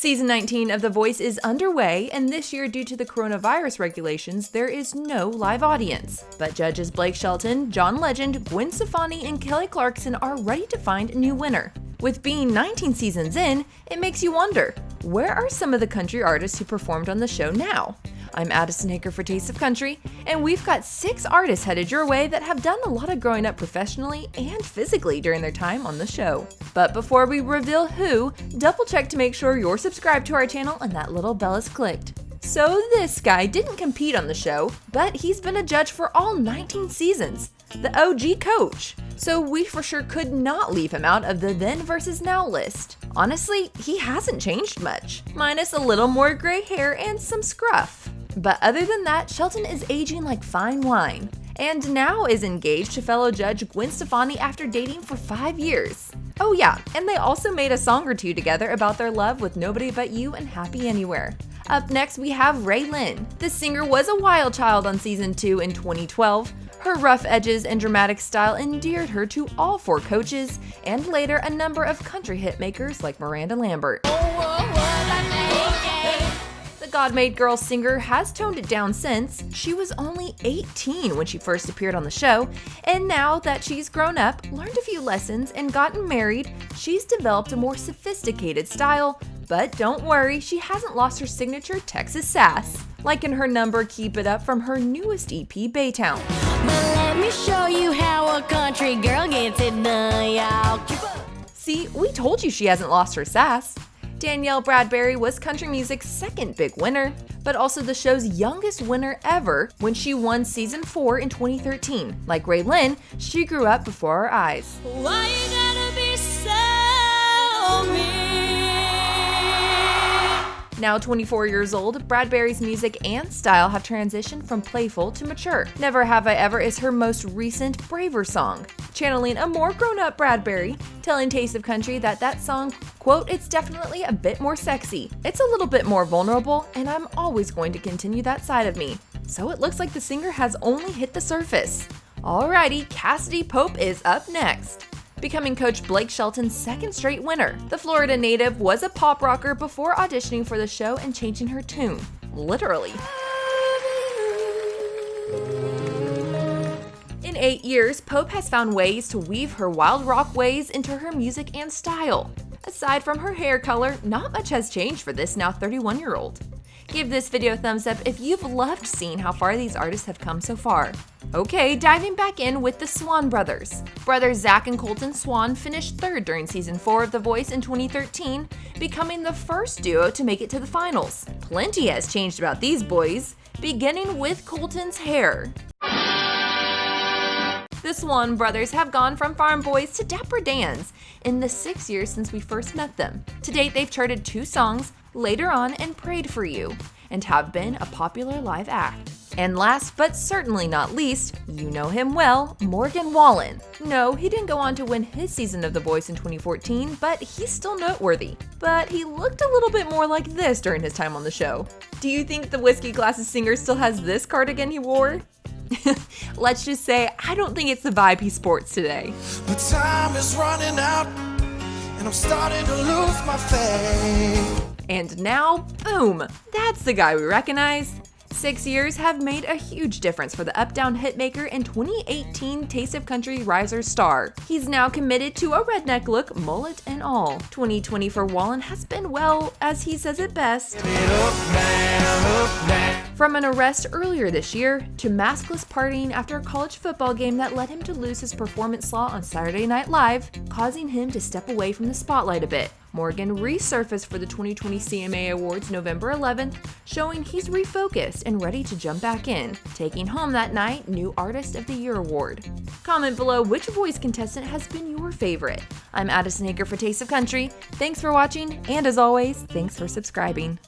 Season 19 of The Voice is underway, and this year, due to the coronavirus regulations, there is no live audience. But judges Blake Shelton, John Legend, Gwen Stefani, and Kelly Clarkson are ready to find a new winner. With being 19 seasons in, it makes you wonder, where are some of the country artists who performed on the show now? I'm Addison Haker for Taste of Country, and we've got 6 artists headed your way that have done a lot of growing up professionally and physically during their time on the show. But before we reveal who, double check to make sure you're subscribed to our channel and that little bell is clicked. So this guy didn't compete on the show, but he's been a judge for all 19 seasons, the OG coach. So we for sure could not leave him out of the then versus now list. Honestly, he hasn't changed much, minus a little more gray hair and some scruff. But other than that, Shelton is aging like fine wine, and now is engaged to fellow judge Gwen Stefani after dating for 5 years. Oh yeah, and they also made a song or two together about their love with Nobody But You and Happy Anywhere. Up next, we have RaeLynn. The singer was a wild child on season 2 in 2012. Her rough edges and dramatic style endeared her to all 4 coaches, and later a number of country hitmakers like Miranda Lambert. The God-made girl singer has toned it down since. She was only 18 when she first appeared on the show, and now that she's grown up, learned a few lessons, and gotten married, she's developed a more sophisticated style. But don't worry, she hasn't lost her signature Texas sass, like in her number Keep It Up from her newest EP, Baytown. But let me show you how a country girl gets it done, y'all. See, we told you she hasn't lost her sass. Danielle Bradbery was country music's second big winner, but also the show's youngest winner ever when she won season 4 in 2013. Like RaeLynn, she grew up before our eyes. Why you gotta be so mean? Now 24 years old, Bradbery's music and style have transitioned from playful to mature. Never Have I Ever is her most recent, braver song, channeling a more grown-up Bradbery, telling Taste of Country that song, quote, "It's definitely a bit more sexy. It's a little bit more vulnerable, and I'm always going to continue that side of me." So it looks like the singer has only hit the surface. Alrighty, Cassadee Pope is up next, becoming Coach Blake Shelton's second straight winner. The Florida native was a pop rocker before auditioning for the show and changing her tune, literally. In 8 years, Pope has found ways to weave her wild rock ways into her music and style. Aside from her hair color, not much has changed for this now 31-year-old. Give this video a thumbs up if you've loved seeing how far these artists have come so far. Okay, diving back in with the Swan brothers. Brothers Zach and Colton Swan finished 3rd during season 4 of The Voice in 2013, becoming the first duo to make it to the finals. Plenty has changed about these boys, beginning with Colton's hair. The Swan brothers have gone from farm boys to dapper dans in the 6 years since we first met them. To date, they've charted 2 songs, Later On and Prayed For You, and have been a popular live act. And last but certainly not least, you know him well, Morgan Wallen. No, he didn't go on to win his season of The Voice in 2014, but he's still noteworthy. But he looked a little bit more like this during his time on the show. Do you think the Whiskey Glasses singer still has this cardigan he wore? Let's just say, I don't think it's the vibe he sports today. But time is running out, and I'm starting to lose my faith. And now, boom, that's the guy we recognize. 6 years have made a huge difference for the up-down hitmaker and 2018 Taste of Country Riser star. He's now committed to a redneck look, mullet and all. 2020 for Wallen has been, well, as he says it best. From an arrest earlier this year to maskless partying after a college football game that led him to lose his performance slaw on Saturday Night Live, causing him to step away from the spotlight a bit. Morgan resurfaced for the 2020 CMA Awards November 11th, showing he's refocused and ready to jump back in, taking home that night New Artist of the Year award. Comment below which voice contestant has been your favorite. I'm Addison Haker for Taste of Country. Thanks for watching, and as always, thanks for subscribing.